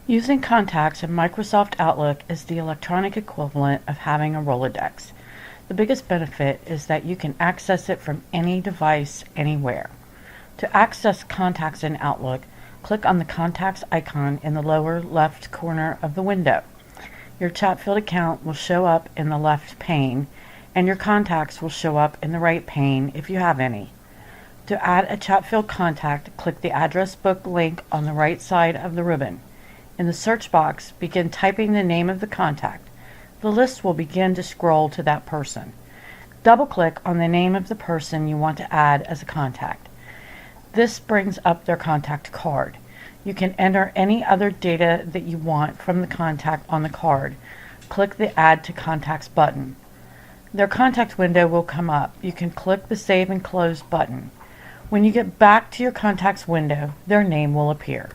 Using contacts in Microsoft Outlook is the electronic equivalent of having a Rolodex. The biggest benefit is that you can access it from any device, anywhere. To access contacts in Outlook, click on the contacts icon in the lower left corner of the window. Your Chatfield account will show up in the left pane, and your contacts will show up in the right pane if you have any. To add a Chatfield contact, click the address book link on the right side of the ribbon. In the search box, begin typing the name of the contact. The list will begin to scroll to that person. Double-click on the name of the person you want to add as a contact. This brings up their contact card. You can enter any other data that you want from the contact on the card. Click the Add to Contacts button. Their contact window will come up. You can click the Save and Close button. When you get back to your contacts window, their name will appear.